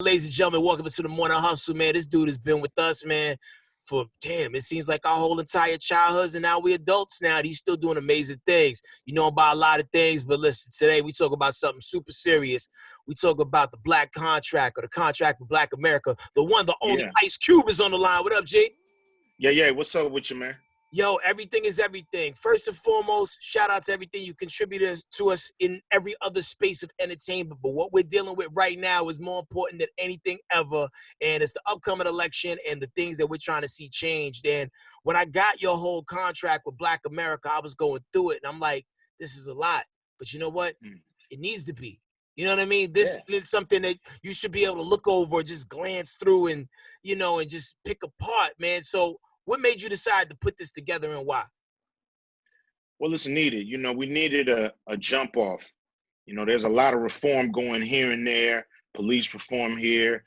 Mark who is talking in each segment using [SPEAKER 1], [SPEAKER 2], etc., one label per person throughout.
[SPEAKER 1] Ladies and gentlemen, welcome to the Morning Hustle, man. This dude has been with us, man, for, it seems like our whole entire childhoods, and now we're adults now. He's still doing amazing things. You know about a lot of things, but listen, today we talk about something super serious. We talk about the black contract, or the contract with Black America. The one, the only Ice Cube is on the line. What up, G?
[SPEAKER 2] Yeah. What's up with you, man?
[SPEAKER 1] Yo, everything is everything. First and foremost, shout out to everything you contributed to us in every other space of entertainment. But what we're dealing with right now is more important than anything ever. And it's the upcoming election and the things that we're trying to see changed. And when I got your whole contract with Black America, I was going through it. And I'm like, this is a lot. But you know what? It needs to be. You know what I mean? This is something that you should be able to look over, just glance through and, and just pick apart, man. So what made you decide to put this together and why?
[SPEAKER 2] Well, it's needed. We needed a jump off. There's a lot of reform going here and there, police reform here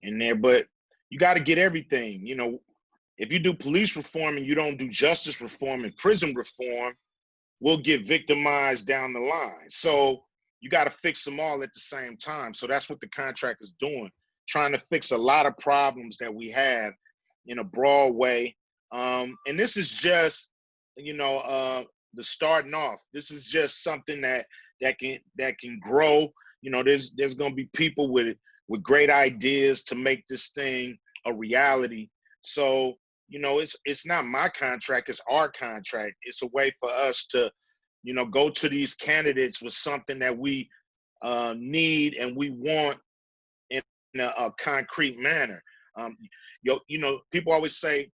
[SPEAKER 2] and there, but you got to get everything. If you do police reform and you don't do justice reform and prison reform, we'll get victimized down the line. So you got to fix them all at the same time. So that's what the contract is doing, trying to fix a lot of problems that we have in a broad way. And this is just, the starting off. This is just something that can grow. There's going to be people with great ideas to make this thing a reality. So, it's not my contract, it's our contract. It's a way for us to, go to these candidates with something that we need and we want in a concrete manner. People always say,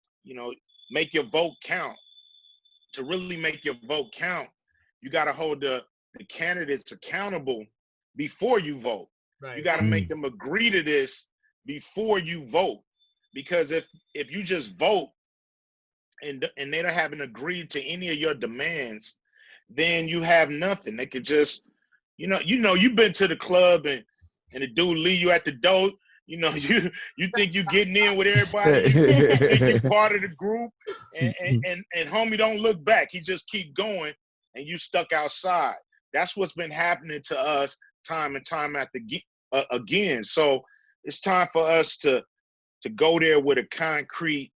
[SPEAKER 2] make your vote count. To really make your vote count, you got to hold the candidates accountable before you vote. Right. You got to make them agree to this before you vote. Because if you just vote and they haven't agreed to any of your demands, then you have nothing. They could just, you've been to the club and the dude leave you at the door. You think you're getting in with everybody. You think you're part of the group, and homie don't look back. He just keep going, and you stuck outside. That's what's been happening to us time and time after again. So it's time for us to go there with a concrete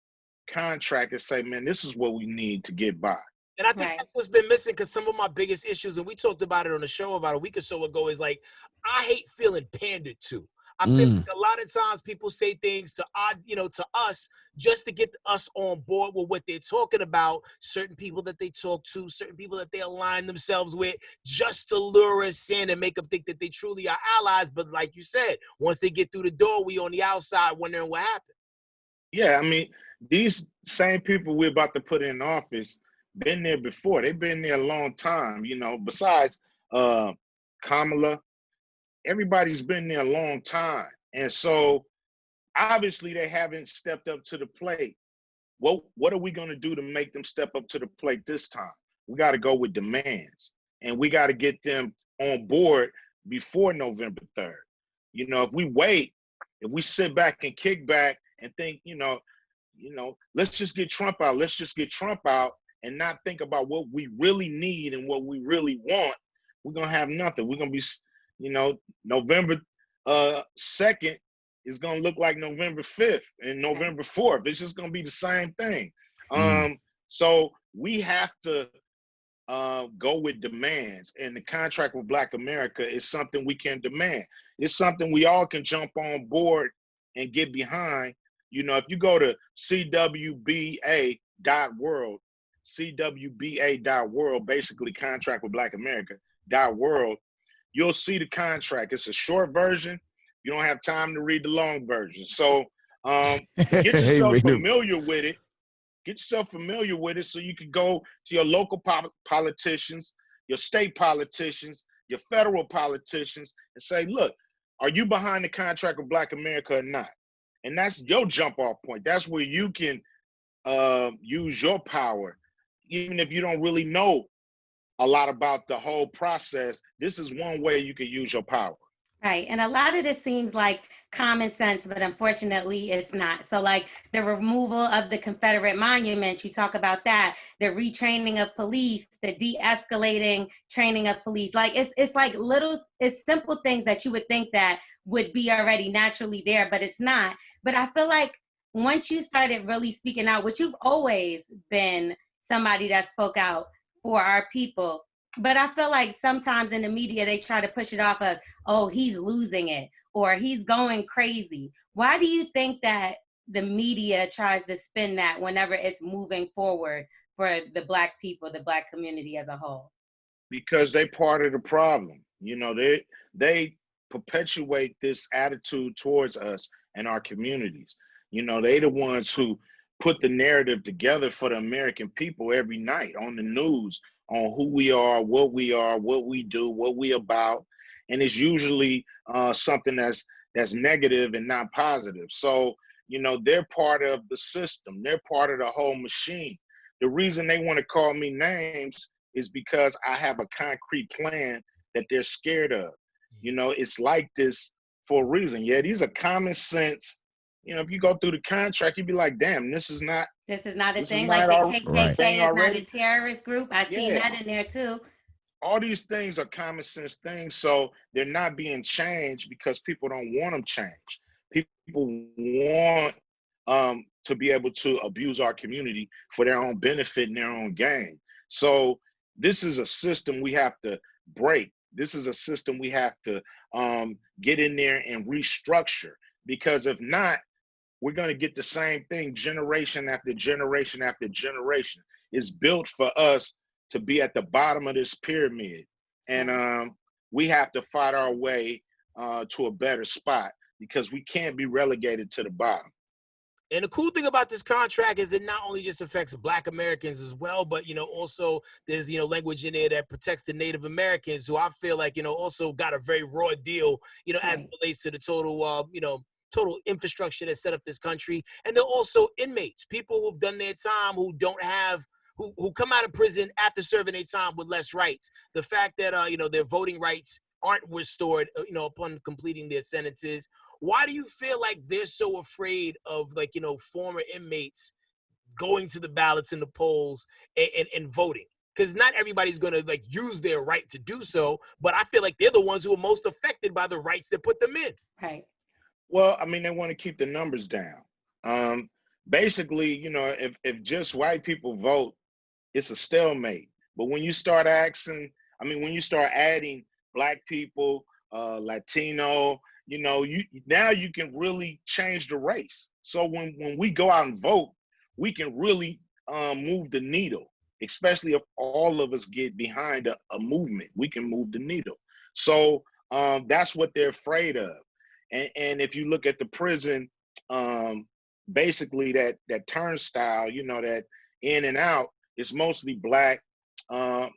[SPEAKER 2] contract and say, man, this is what we need to get by.
[SPEAKER 1] And I think that's what's been missing, because some of my biggest issues, and we talked about it on the show about a week or so ago, is like, I hate feeling pandered to. I feel like a lot of times people say things to us just to get us on board with what they're talking about. Certain people that they talk to, certain people that they align themselves with, just to lure us in and make them think that they truly are allies. But like you said, once they get through the door, we on the outside wondering what happened.
[SPEAKER 2] Yeah, I mean, these same people we're about to put in office been there before. They've been there a long time. Besides Kamala. Everybody's been there a long time. And so obviously they haven't stepped up to the plate. Well, what are we going to do to make them step up to the plate this time? We got to go with demands, and we got to get them on board before November 3rd. If we wait, if we sit back and kick back and think, let's just get Trump out. Let's just get Trump out and not think about what we really need and what we really want. We're going to have nothing. We're going to be, November 2nd is going to look like November 5th and November 4th. It's just going to be the same thing. So we have to go with demands, and the contract with Black America is something we can demand. It's something we all can jump on board and get behind. If you go to CWBA.world, basically contract with Black America.world, you'll see the contract. It's a short version. You don't have time to read the long version. So get yourself familiar with it. Get yourself familiar with it so you can go to your local politicians, your state politicians, your federal politicians, and say, look, are you behind the contract with Black America or not? And that's your jump off point. That's where you can use your power, even if you don't really know a lot about the whole process. This is one way you can use your power.
[SPEAKER 3] Right. And a lot of this seems like common sense, but unfortunately it's not. So like the removal of the Confederate monuments, you talk about that, the retraining of police, the de-escalating training of police. Like it's like it's simple things that you would think that would be already naturally there, but it's not. But I feel like once you started really speaking out, which you've always been somebody that spoke out for our people, but I feel like sometimes in the media they try to push it off of, oh, he's losing it or he's going crazy. Why do you think that the media tries to spin that whenever it's moving forward for the Black people, the Black community as a whole?
[SPEAKER 2] Because they part of the problem. You know, they perpetuate this attitude towards us and our communities. You know, they the ones who put the narrative together for the American people every night on the news on who we are, what we do, what we about, and it's usually something that's negative and not positive. So you know, they're part of the system. They're part of the whole machine. The reason they want to call me names is because I have a concrete plan that they're scared of. You know, it's like this for a reason. Yeah, these are common sense. You know, if you go through the contract, you'd be like, damn, this is not
[SPEAKER 3] a thing. Like the KKK
[SPEAKER 2] thing
[SPEAKER 3] is not a
[SPEAKER 2] already.
[SPEAKER 3] terrorist group. I seen
[SPEAKER 2] Yeah,
[SPEAKER 3] that in there too.
[SPEAKER 2] all these things are common sense things. So they're not being changed because people don't want them changed. People want to be able to abuse our community for their own benefit and their own gain. So this is a system we have to break. This is a system we have to get in there and restructure, because if not, we're going to get the same thing generation after generation after generation. It's built for us to be at the bottom of this pyramid. And we have to fight our way to a better spot, because we can't be relegated to the bottom.
[SPEAKER 1] And the cool thing about this contract is it not only just affects Black Americans as well, but, you know, also there's, you know, language in there that protects the Native Americans, who I feel like, you know, also got a very raw deal, you know, as it relates to the total, you know, total infrastructure that set up this country. And they're also inmates, people who've done their time, who don't have, who come out of prison after serving their time with less rights. The fact that, you know, their voting rights aren't restored, you know, upon completing their sentences. Why do you feel like they're so afraid of, like, you know, former inmates going to the ballots and the polls and voting? Because not everybody's going to, like, use their right to do so, but I feel like they're the ones who are most affected by the rights that put them in.
[SPEAKER 3] Right.
[SPEAKER 2] Well, I mean, they want to keep the numbers down. Basically, you know, if just white people vote, it's a stalemate. But when you start when you start adding Black people, Latino, you know, now you can really change the race. So when we go out and vote, we can really move the needle, especially if all of us get behind a movement, we can move the needle. So that's what they're afraid of. And if you look at the prison, basically that turnstile, you know, that in and out, it's mostly Black and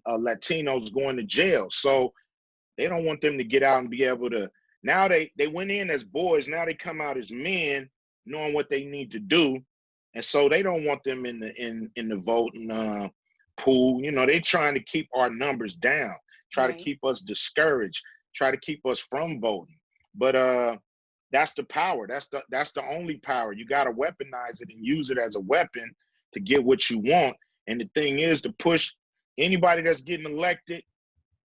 [SPEAKER 2] Latinos going to jail. So they don't want them to get out and be able to. Now they went in as boys. Now they come out as men, knowing what they need to do, and so they don't want them in the voting pool. You know, they're trying to keep our numbers down, try to keep us discouraged, try to keep us from voting. But that's the power. That's the only power. You got to weaponize it and use it as a weapon to get what you want. And the thing is, to push anybody that's getting elected,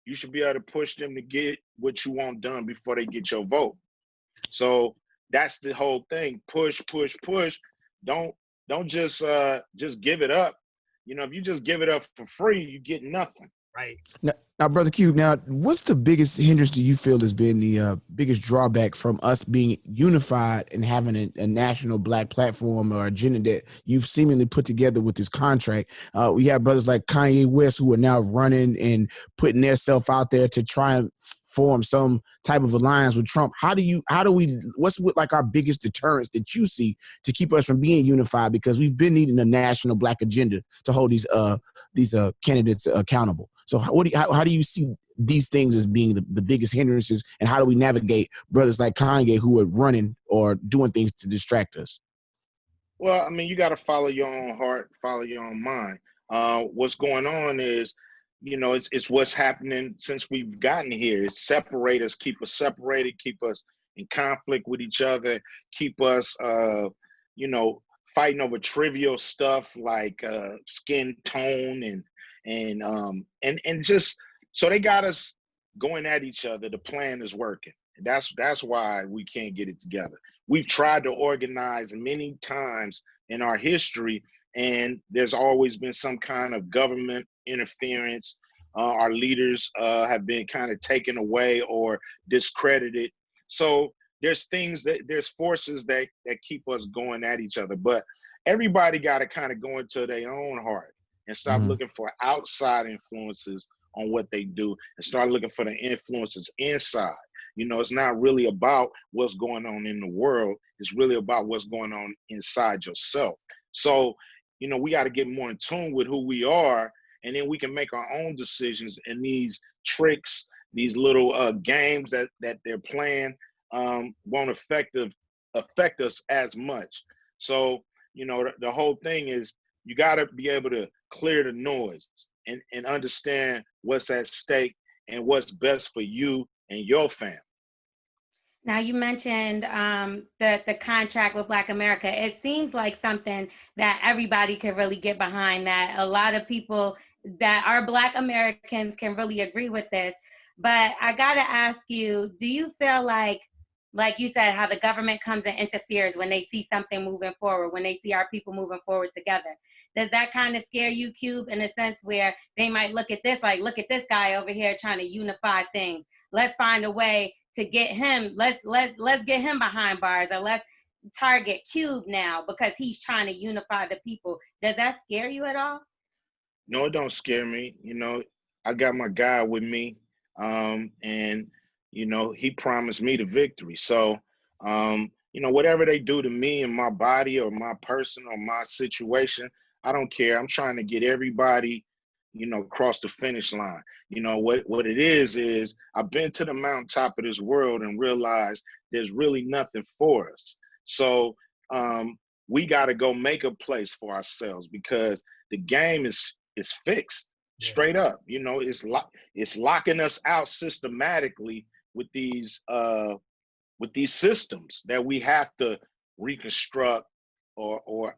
[SPEAKER 2] you should be able to push them to get what you want done before they get your vote. So that's the whole thing. Push, push, push. Don't just give it up. You know, if you just give it up for free, you get nothing.
[SPEAKER 1] Right.
[SPEAKER 4] Now, Brother Q, now, what's the biggest hindrance do you feel has been the biggest drawback from us being unified and having a national Black platform or agenda that you've seemingly put together with this contract? We have brothers like Kanye West who are now running and putting themselves out there to try and form some type of alliance with Trump. What's like our biggest deterrence that you see to keep us from being unified? Because we've been needing a national Black agenda to hold these candidates accountable. So how do you see these things as being the biggest hindrances, and how do we navigate brothers like Kanye who are running or doing things to distract us?
[SPEAKER 2] Well, I mean, you got to follow your own heart, follow your own mind. What's going on is, you know, it's what's happening since we've gotten here. It's separate us, keep us separated, keep us in conflict with each other, keep us, you know, fighting over trivial stuff like skin tone and just so they got us going at each other. The plan is working. That's why we can't get it together. We've tried to organize many times in our history, and there's always been some kind of government interference. Our leaders have been kind of taken away or discredited. So there's forces that keep us going at each other. But everybody got to kind of go into their own heart and stop looking for outside influences on what they do and start looking for the influences inside. You know, it's not really about what's going on in the world. It's really about what's going on inside yourself. So, you know, we got to get more in tune with who we are, and then we can make our own decisions. And these tricks, these little games that they're playing won't affect us as much. So, you know, the whole thing is you got to be able to clear the noise and understand what's at stake and what's best for you and your family.
[SPEAKER 3] Now, you mentioned the contract with Black America. It seems like something that everybody could really get behind, that a lot of people that are Black Americans can really agree with this. But I got to ask you, do you feel like you said, how the government comes and interferes when they see something moving forward, when they see our people moving forward together? Does that kind of scare you, Cube, in a sense where they might look at this, like, look at this guy over here trying to unify things. Let's find a way to get him, let's get him behind bars, or let's target Cube now because he's trying to unify the people. Does that scare you at all?
[SPEAKER 2] No, it don't scare me. You know, I got my guy with me, and you know, he promised me the victory. So, you know, whatever they do to me and my body or my person or my situation, I don't care. I'm trying to get everybody, you know, across the finish line. You know, what it is I've been to the mountaintop of this world and realized there's really nothing for us. So we got to go make a place for ourselves because the game is fixed straight up. You know, it's locking us out systematically with these systems that we have to reconstruct or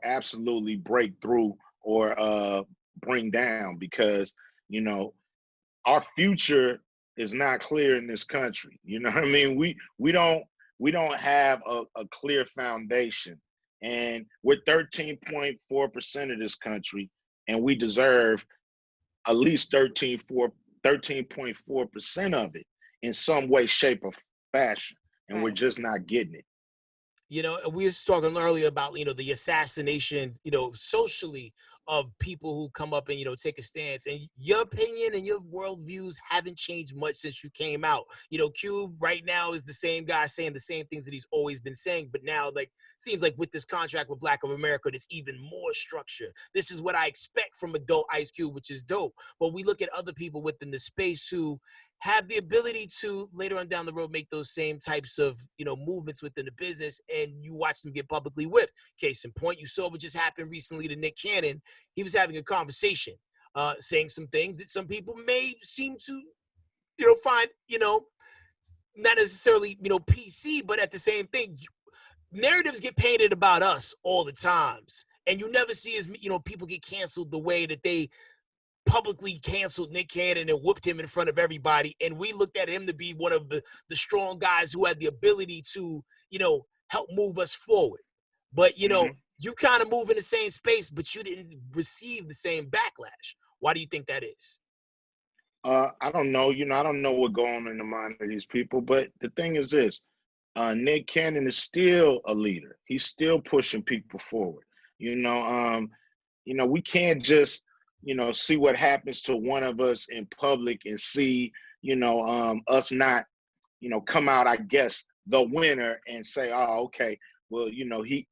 [SPEAKER 2] absolutely break through or bring down, because you know our future is not clear in this country. You know what I mean? We don't have a clear foundation, and we're 13.4% of this country, and we deserve at least 13.4% of it in some way, shape, or fashion, and we're just not getting it.
[SPEAKER 1] You know, we were talking earlier about, you know, the assassination, you know, socially of people who come up and, you know, take a stance. And your opinion and your worldviews haven't changed much since you came out. You know, Cube right now is the same guy saying the same things that he's always been saying. But now, like, seems like with this contract with Black of America, there's even more structure. This is what I expect from adult Ice Cube, which is dope. But we look at other people within the space who have the ability to later on down the road make those same types of, you know, movements within the business, and you watch them get publicly whipped. Case in point, you saw what just happened recently to Nick Cannon. He was having a conversation, saying some things that some people may seem to, you know, find, you know, not necessarily, you know, PC, but at the same thing, narratives get painted about us all the times, and you never see as, you know, people get canceled the way that they publicly canceled Nick Cannon and whooped him in front of everybody. And we looked at him to be one of the strong guys who had the ability to, you know, help move us forward. But, you know, you kind of move in the same space, but you didn't receive the same backlash. Why do you think that is?
[SPEAKER 2] I don't know. You know, I don't know what's going on in the mind of these people. But the thing is this, Nick Cannon is still a leader. He's still pushing people forward. You know, we can't just, you know, see what happens to one of us in public and see, you know, us not, you know, come out, I guess, the winner and say, oh, okay, well, you know, he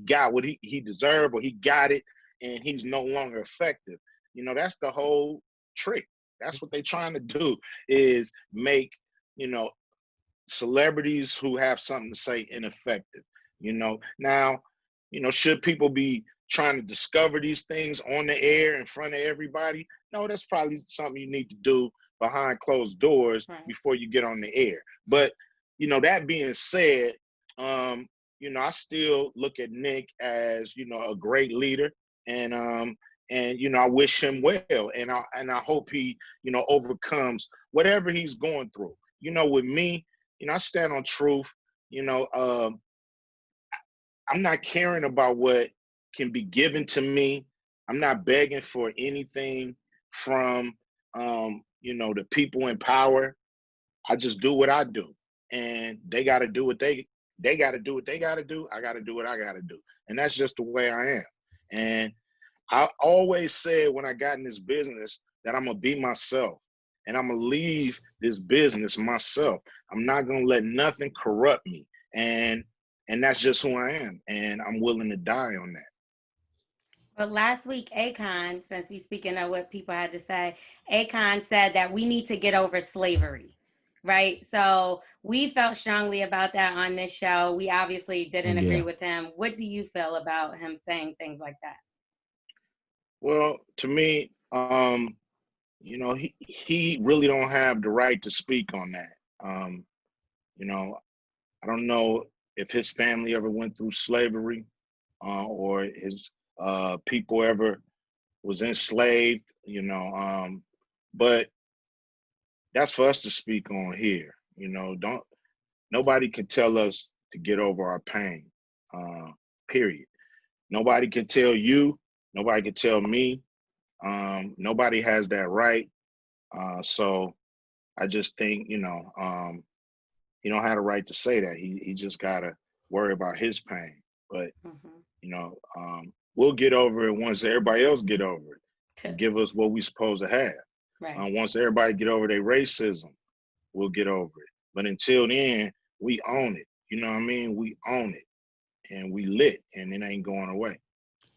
[SPEAKER 2] got what he deserved, or he got it, and he's no longer effective. You know, that's the whole trick. That's what they're trying to do, is make, you know, celebrities who have something to say ineffective. You know, now, you know, should people be trying to discover these things on the air in front of everybody? No, that's probably something you need to do behind closed doors before you get on the air. But that being said, I still look at Nick as, a great leader, and I wish him well, and I hope he, overcomes whatever he's going through. With me, I stand on truth. I'm not caring about what can be given to me. I'm not begging for anything from, the people in power. I just do what I do, and they got to do what they got to do what they got to do. I got to do what I got to do, and that's just the way I am. And I always said when I got in this business that I'm gonna be myself, and I'm gonna leave this business myself. I'm not gonna let nothing corrupt me, and that's just who I am, and I'm willing to die on that.
[SPEAKER 3] Well, last week, Akon, since we speaking of what people had to say, Akon said that we need to get over slavery, right? So we felt strongly about that on this show. We obviously didn't agree with him. What do you feel about him saying things like that?
[SPEAKER 2] Well, to me, he really don't have the right to speak on that. I don't know if his family ever went through slavery, or his people ever was enslaved, but that's for us to speak on here. Nobody can tell us to get over our pain, period. Nobody can tell you, nobody can tell me. Nobody has that right. So I just think, he don't have the right to say that. He just gotta worry about his pain. But we'll get over it once everybody else get over it. And give us what we supposed to have.
[SPEAKER 3] Right.
[SPEAKER 2] Once everybody get over their racism, we'll get over it. But until then, we own it. You know what I mean? We own it, and we lit, and it ain't going away.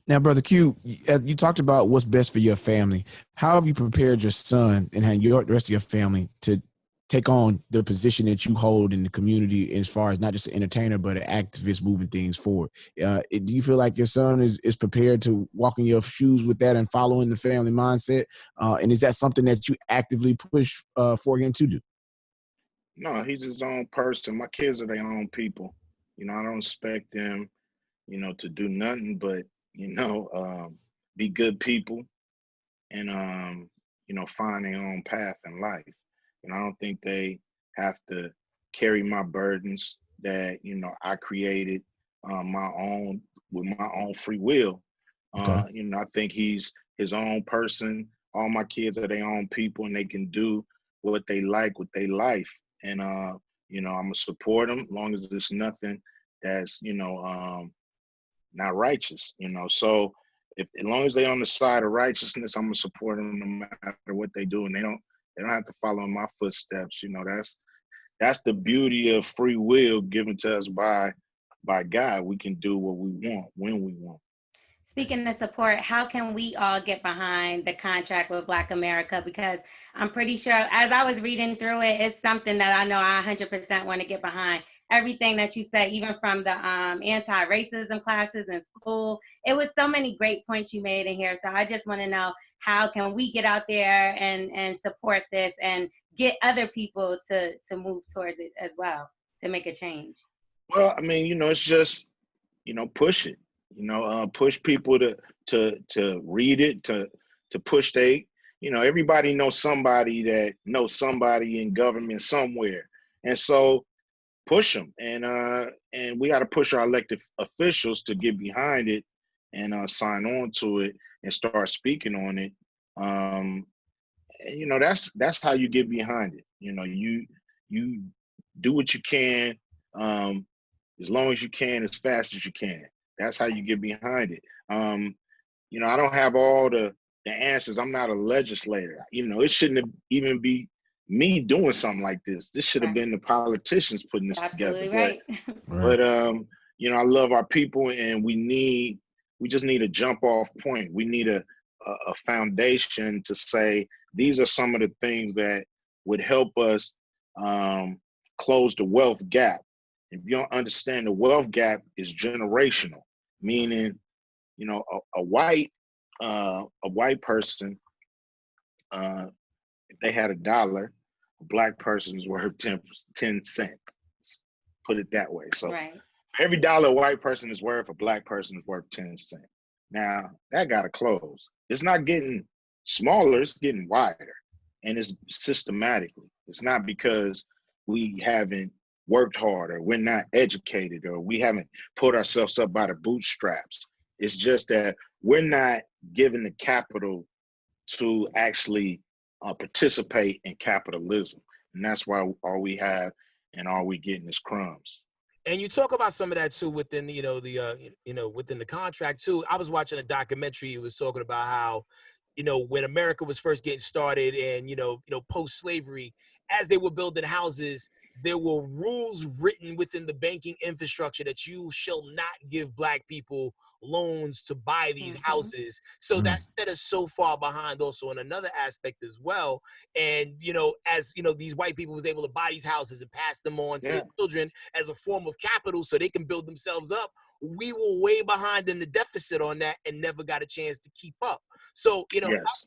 [SPEAKER 4] Now, Brother Q, as you talked about what's best for your family. How have you prepared your son and the rest of your family to take on the position that you hold in the community as far as not just an entertainer, but an activist moving things forward? Do you feel like your son is prepared to walk in your shoes with that and following the family mindset? And is that something that you actively push for him to do?
[SPEAKER 2] No, he's his own person. My kids are their own people. I don't expect them, to do nothing but, be good people and, find their own path in life. I don't think they have to carry my burdens that, I created my own with my own free will.
[SPEAKER 4] Okay.
[SPEAKER 2] I think he's his own person. All my kids are their own people, and they can do what they like with their life. And I'm gonna support them as long as there's nothing that's not righteous. So as long as they're on the side of righteousness, I'm gonna support them no matter what they do, and they don't have to follow in my footsteps. That's the beauty of free will given to us by God. We can do what we want when we want.
[SPEAKER 3] Speaking of support, how can we all get behind the contract with Black America? Because I'm pretty sure, as I was reading through it, it's something that I know I 100% want to get behind. Everything that you said, even from the anti-racism classes in school, it was so many great points you made in here. So I just want to know, how can we get out there and support this and get other people to move towards it as well, to make a change?
[SPEAKER 2] Well, I mean, it's just, push it. Push people to read it, to push everybody knows somebody that knows somebody in government somewhere. And so push them. And we got to push our elected officials to get behind it and sign on to it and start speaking on it. And that's how you get behind it. You do what you can, as long as you can, as fast as you can. That's how you get behind it. I don't have all the answers. I'm not a legislator. It shouldn't have even be me doing something like this. This should have been the politicians putting this
[SPEAKER 3] Absolutely
[SPEAKER 2] together.
[SPEAKER 3] Right.
[SPEAKER 2] But I love our people, and we just need a jump off point. We need a foundation to say these are some of the things that would help us close the wealth gap. If you don't understand, the wealth gap is generational, meaning, a white person, if they had $1, a Black person's worth 10 cents. put it that way. So
[SPEAKER 3] Right.
[SPEAKER 2] every dollar a white person is worth, a black person is worth 10 cents. Now that gotta close. It's not getting smaller, it's getting wider. And it's systematically. It's not because we haven't worked hard or we're not educated or we haven't put ourselves up by the bootstraps. It's just that we're not given the capital to actually participate in capitalism. And that's why all we have and all we getting is crumbs.
[SPEAKER 1] And you talk about some of that too within within the contract too. I was watching a documentary. It was talking about how, when America was first getting started and post slavery, as they were building houses, there were rules written within the banking infrastructure that you shall not give black people loans to buy these houses. So that set us so far behind also in another aspect as well. And, as these white people was able to buy these houses and pass them on to their children as a form of capital so they can build themselves up, we were way behind in the deficit on that and never got a chance to keep up. So,
[SPEAKER 2] Yes.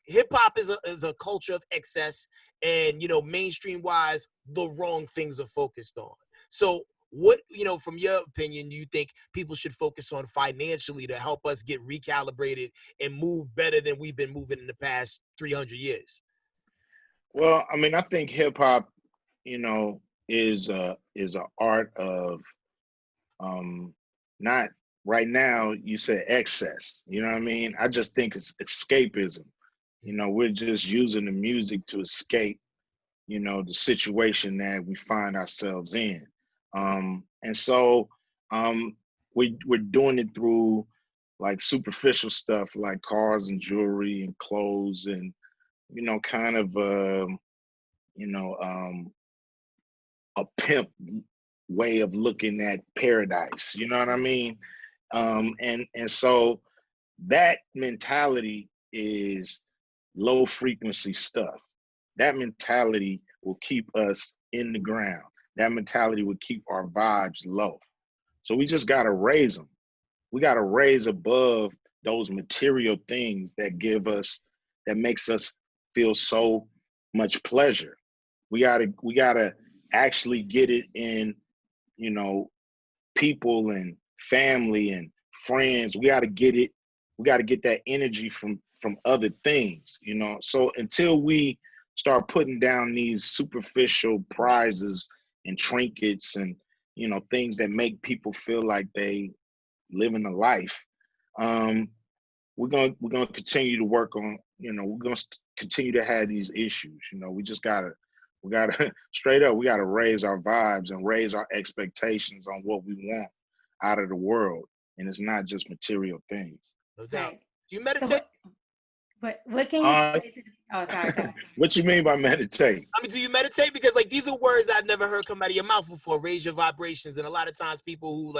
[SPEAKER 1] hip hop is a culture of excess, and mainstream wise, the wrong things are focused on. So what, from your opinion, do you think people should focus on financially to help us get recalibrated and move better than we've been moving in the past 300 years?
[SPEAKER 2] Well, I mean, I think hip hop, is a art of not right now. You said excess. You know what I mean? I just think it's escapism. We're just using the music to escape, the situation that we find ourselves in. And so we're doing it through like superficial stuff like cars and jewelry and clothes and, kind of, a pimp way of looking at paradise. You know what I mean? And so that mentality is low frequency stuff. That mentality will keep us in the ground. That mentality will keep our vibes low. So we just got to raise them. We got to raise above those material things that makes us feel so much pleasure. We gotta actually get it in, people and family and friends. We gotta get it. We gotta get that energy from other things, So until we start putting down these superficial prizes and trinkets and things that make people feel like they living a life, we're gonna continue to work on. We're gonna continue to have these issues. We gotta straight up. We gotta raise our vibes and raise our expectations on what we want out of the world, and it's not just material things.
[SPEAKER 1] No doubt.
[SPEAKER 3] Right.
[SPEAKER 1] Do you
[SPEAKER 3] So
[SPEAKER 1] meditate?
[SPEAKER 3] what can you say to oh, sorry, go ahead.
[SPEAKER 2] What you mean by meditate?
[SPEAKER 1] I mean, do you meditate? Because like these are words I've never heard come out of your mouth before. Raise your vibrations, and a lot of times people who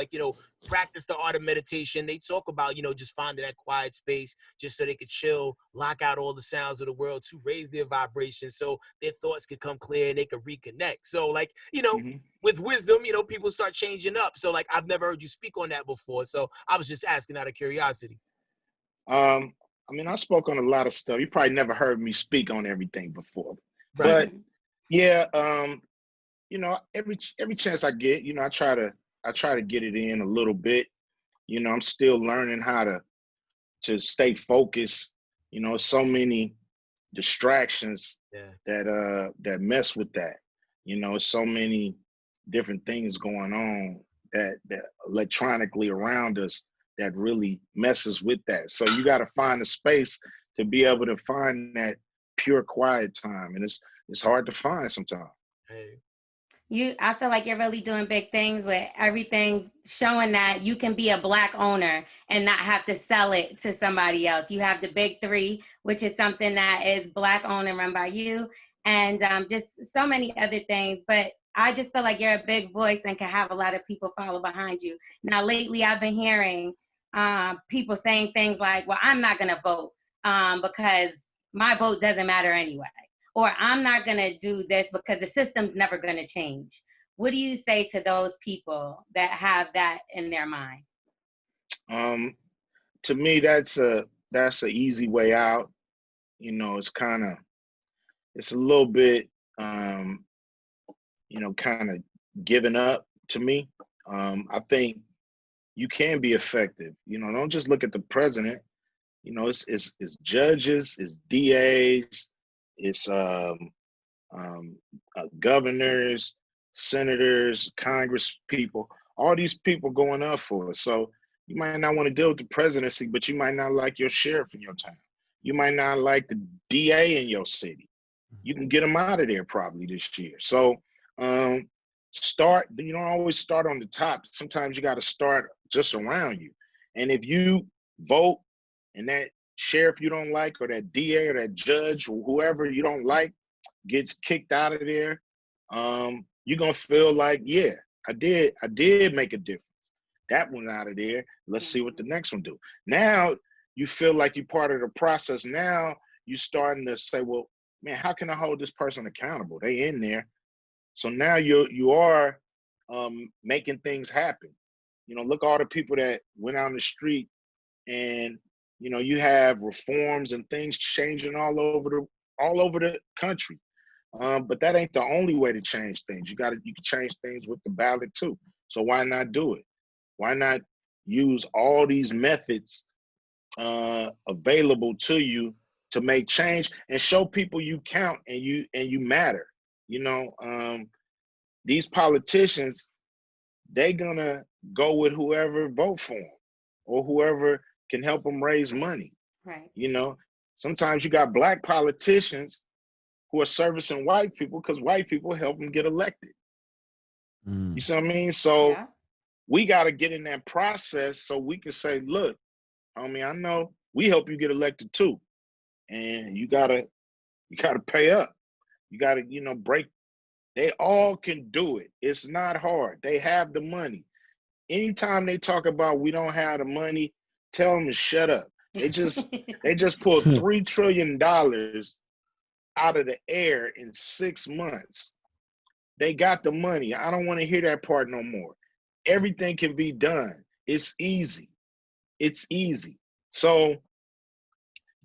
[SPEAKER 1] practice the art of meditation, they talk about just finding that quiet space just so they could chill, lock out all the sounds of the world to raise their vibrations, so their thoughts could come clear and they could reconnect. So with wisdom, people start changing up. So like I've never heard you speak on that before. So I was just asking out of curiosity.
[SPEAKER 2] I mean, I spoke on a lot of stuff. You probably never heard me speak on everything before,
[SPEAKER 1] Right.
[SPEAKER 2] but yeah, every chance I get, I try to get it in a little bit. I'm still learning how to stay focused. So many distractions that mess with that. So many different things going on that electronically around us that really messes with that. So you got to find a space to be able to find that pure quiet time, and it's hard to find sometimes.
[SPEAKER 1] Hey.
[SPEAKER 3] I feel like you're really doing big things with everything, showing that you can be a Black owner and not have to sell it to somebody else. You have the big three, which is something that is Black owned and run by you, and just so many other things. But I just feel like you're a big voice and can have a lot of people follow behind you. Now, lately, I've been hearing people saying things like, well, I'm not going to vote because my vote doesn't matter anyway. Or I'm not going to do this because the system's never going to change. What do you say to those people that have that in their mind?
[SPEAKER 2] To me, that's a easy way out. It's a little bit, kind of giving up to me. I think you can be effective. Don't just look at the president. It's judges, it's DAs, it's governors, senators, Congress people, all these people going up for it. So you might not want to deal with the presidency, but you might not like your sheriff in your town. You might not like the DA in your city. You can get them out of there probably this year. So you don't always start on the top. Sometimes you got to start just around you. And if you vote and that sheriff you don't like, or that DA or that judge or whoever you don't like gets kicked out of there, you're gonna feel like, yeah, I did make a difference. That one out of there. Let's see what the next one do. Now you feel like you're part of the process. Now you're starting to say, well, man, how can I hold this person accountable? They in there. So now you are making things happen. Look all the people that went out on the street, and you have reforms and things changing all over the country. But that ain't the only way to change things. You can change things with the ballot too. So why not do it? Why not use all these methods available to you to make change and show people you count and you matter? These politicians, they gonna go with whoever vote for them or whoever can help them raise money.
[SPEAKER 3] Right.
[SPEAKER 2] Sometimes you got Black politicians who are servicing white people because white people help them get elected. You see what I mean? So we got to get in that process so we can say, look, I know we help you get elected too. And you gotta pay up. You gotta, break. They all can do it. It's not hard. They have the money. Anytime they talk about we don't have the money, tell them to shut up. They just pulled $3 trillion out of the air in 6 months. They got the money. I don't want to hear that part no more. Everything can be done. It's easy. It's easy. So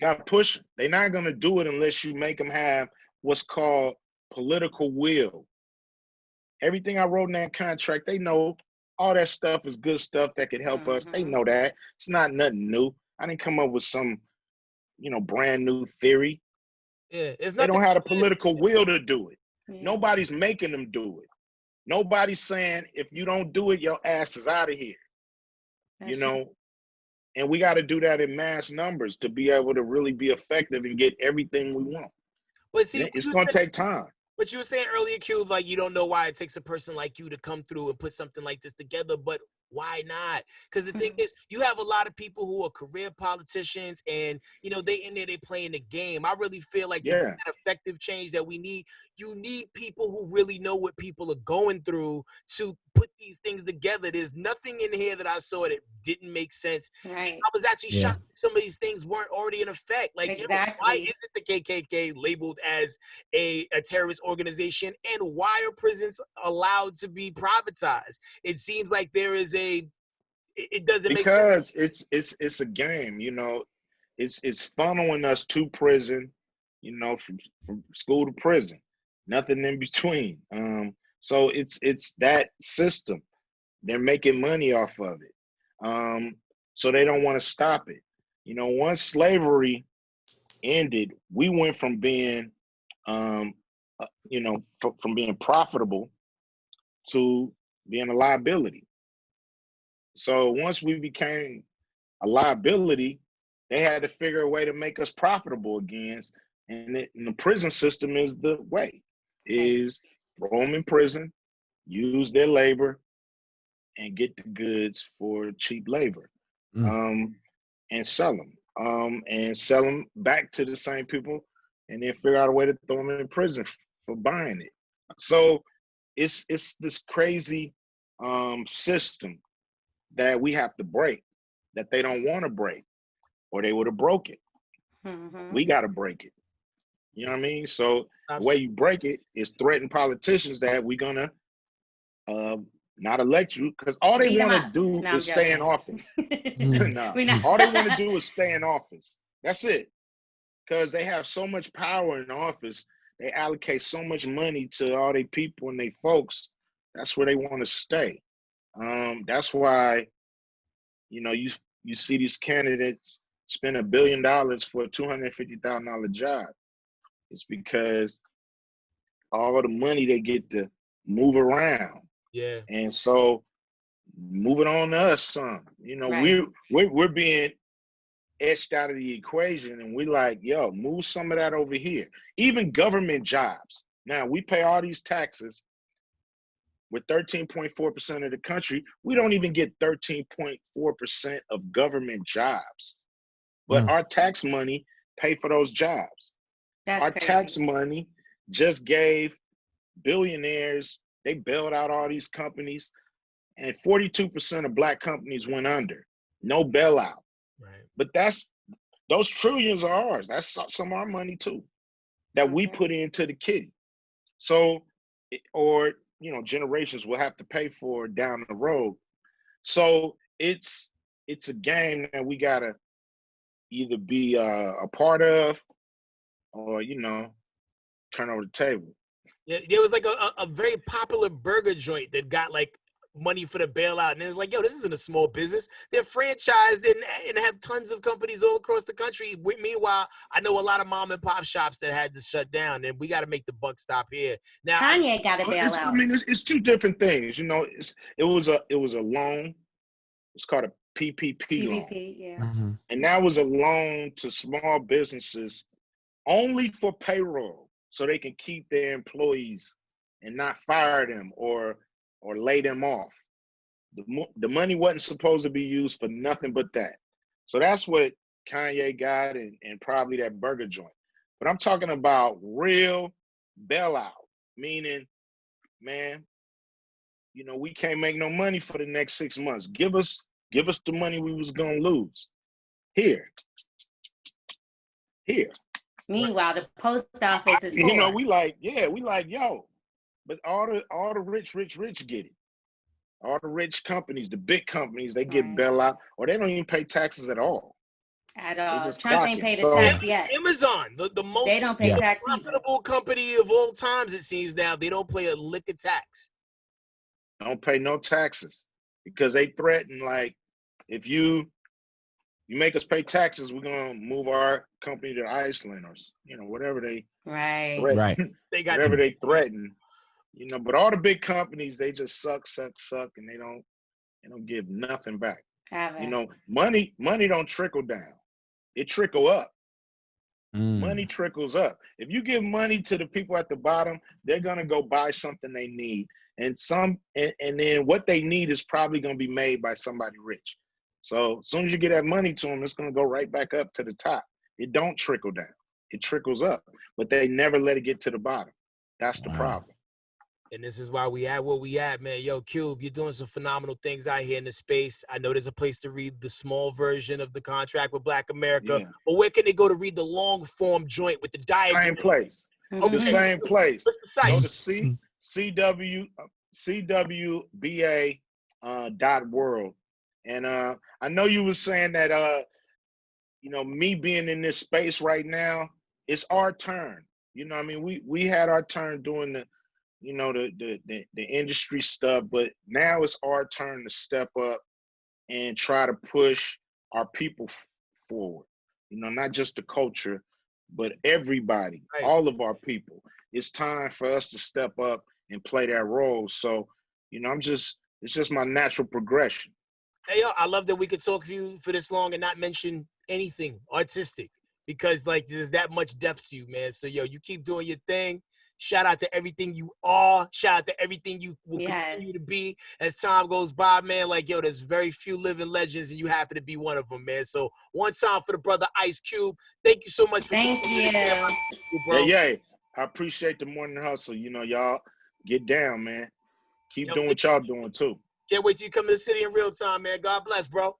[SPEAKER 2] got to push them. They're not going to do it unless you make them have what's called political will. Everything I wrote in that contract, they know all that stuff is good stuff that could help us. They know that. It's not nothing new. I didn't come up with some, brand new theory.
[SPEAKER 1] Yeah, it's
[SPEAKER 2] They
[SPEAKER 1] not.
[SPEAKER 2] don't have the political will to do it.
[SPEAKER 3] Yeah.
[SPEAKER 2] Nobody's making them do it. Nobody's saying, if you don't do it, your ass is out of here.
[SPEAKER 3] That's true.
[SPEAKER 2] And we got to do that in mass numbers to be able to really be effective and get everything we want.
[SPEAKER 1] But see,
[SPEAKER 2] It's going to take time.
[SPEAKER 1] But you were saying earlier, Cube, like you don't know why it takes a person like you to come through and put something like this together, but why not? Because the thing is, you have a lot of people who are career politicians and, they in there, they playing the game. I really feel like to get that effective change that we need, you need people who really know what people are going through to put these things together. There's nothing in here that I saw that didn't make sense.
[SPEAKER 3] Right.
[SPEAKER 1] I was actually shocked that some of these things weren't already in effect. Like,
[SPEAKER 3] Exactly.
[SPEAKER 1] why isn't the KKK labeled as a terrorist organization, and why are prisons allowed to be privatized? It seems like there is it doesn't make sense.
[SPEAKER 2] Because it's a game, it's funneling us to prison, from school to prison, nothing in between. So it's that system. They're making money off of it. So they don't want to stop it. Once slavery ended, we went from being from being profitable to being a liability. So once we became a liability, they had to figure a way to make us profitable again. And the prison system is the way, is throw them in prison, use their labor, and get the goods for cheap labor, and sell them back to the same people, and then figure out a way to throw them in prison for buying it. So it's this crazy system that we have to break, that they don't want to break, or they would have broke it. We got to break it. You know what I mean? So the way you break it is threaten politicians that we're gonna not elect you, because all they want to do is stay in office. All they want to do is stay in office. That's it. Because they have so much power in office, they allocate so much money to all their people and their folks That's where they want to stay. That's why, you see these candidates spend $1 billion for a $250,000 job. It's because all the money they get to move around.
[SPEAKER 1] Yeah.
[SPEAKER 2] And so moving on to us some.
[SPEAKER 3] Right.
[SPEAKER 2] We're being etched out of the equation, and we like, yo, move some of that over here. Even government jobs. Now, we pay all these taxes. With 13.4% of the country, we don't even get 13.4% of government jobs. But our tax money pay for those jobs.
[SPEAKER 3] That's
[SPEAKER 2] Our
[SPEAKER 3] crazy.
[SPEAKER 2] tax money just gave billionaires, they bailed out all these companies, and 42% of Black companies went under. No bailout.
[SPEAKER 1] Right.
[SPEAKER 2] But those trillions are ours. That's some of our money too, that we put into the kitty. So, generations will have to pay for down the road. So it's a game that we gotta either be a part of, or turn over the table.
[SPEAKER 1] Yeah, there was like a very popular burger joint that got like money for the bailout, and it's like, yo, this isn't a small business. They're franchised and have tons of companies all across the country. Meanwhile, I know a lot of mom and pop shops that had to shut down, and we got to make the buck stop here. Now,
[SPEAKER 3] Kanye got a bailout.
[SPEAKER 2] It's two different things. It was a loan. It's called a PPP loan.
[SPEAKER 3] Yeah.
[SPEAKER 4] Mm-hmm.
[SPEAKER 2] And that was a loan to small businesses only for payroll, so they can keep their employees and not fire them or lay them off. The money wasn't supposed to be used for nothing but that. So that's what Kanye got, and probably that burger joint. But I'm talking about real bailout, meaning, man, we can't make no money for the next 6 months. Give us the money we was gonna lose. Here.
[SPEAKER 3] Meanwhile, the post office is poor.
[SPEAKER 2] We like, yo, but all the rich get it. All the rich companies, the big companies, they get bailout, or they don't even pay taxes at all.
[SPEAKER 3] At all.
[SPEAKER 2] Just
[SPEAKER 3] Trump
[SPEAKER 2] clock
[SPEAKER 3] ain't
[SPEAKER 2] it.
[SPEAKER 3] paid
[SPEAKER 2] So-
[SPEAKER 3] the tax yet.
[SPEAKER 1] Amazon, the most
[SPEAKER 3] They don't pay tax either.
[SPEAKER 1] profitable company of all times, it seems now, they don't pay a lick of tax.
[SPEAKER 2] Don't pay no taxes because they threaten, like, if you make us pay taxes, we're gonna move our company to Iceland, or whatever they
[SPEAKER 3] Right.
[SPEAKER 2] threaten.
[SPEAKER 4] Right.
[SPEAKER 1] They got
[SPEAKER 2] Whatever they threaten. But all the big companies, they just suck, and they don't give nothing back.
[SPEAKER 3] Ever.
[SPEAKER 2] Money don't trickle down. It trickle up.
[SPEAKER 4] Mm.
[SPEAKER 2] Money trickles up. If you give money to the people at the bottom, they're gonna go buy something they need. And then what they need is probably gonna be made by somebody rich. So as soon as you get that money to them, it's gonna go right back up to the top. It don't trickle down. It trickles up, but they never let it get to the bottom. That's the problem.
[SPEAKER 1] And this is why we at where we at, man. Yo, Cube, you're doing some phenomenal things out here in the space. I know there's a place to read the small version of the contract with Black America, but where can they go to read the long form joint with the diagram?
[SPEAKER 2] Same place.
[SPEAKER 3] Mhm.
[SPEAKER 2] The same place.
[SPEAKER 1] What's the site?
[SPEAKER 2] Go to CWBA.world. And I know you were saying that me being in this space right now, it's our turn. We had our turn doing the industry stuff, but now it's our turn to step up and try to push our people forward. Not just the culture, but everybody, all of our people. It's time for us to step up and play that role. So, it's just my natural progression.
[SPEAKER 1] Hey, yo, I love that we could talk to you for this long and not mention anything artistic, because there's that much depth to you, man. So, yo, you keep doing your thing. Shout out to everything you are. Shout out to everything you will continue to be as time goes by, man. There's very few living legends, and you happen to be one of them, man. So one time for the brother Ice Cube. Thank you so much for
[SPEAKER 3] Thank you.
[SPEAKER 1] bro.
[SPEAKER 2] Yeah. I appreciate the morning hustle. Y'all get down, man. Keep doing what y'all doing too.
[SPEAKER 1] Can't wait till you come to the city in real time, man. God bless, bro.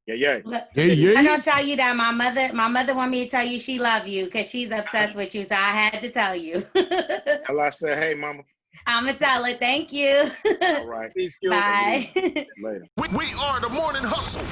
[SPEAKER 2] Yeah.
[SPEAKER 3] I'm gonna tell you that my mother want me to tell you she love you because she's obsessed with you, so I had to tell you.
[SPEAKER 2] Tell her I said, hey, mama.
[SPEAKER 3] I'm gonna tell her. Thank you.
[SPEAKER 2] All right.
[SPEAKER 1] Peace, Cube.
[SPEAKER 3] Bye.
[SPEAKER 2] Later.
[SPEAKER 5] We are the morning hustle.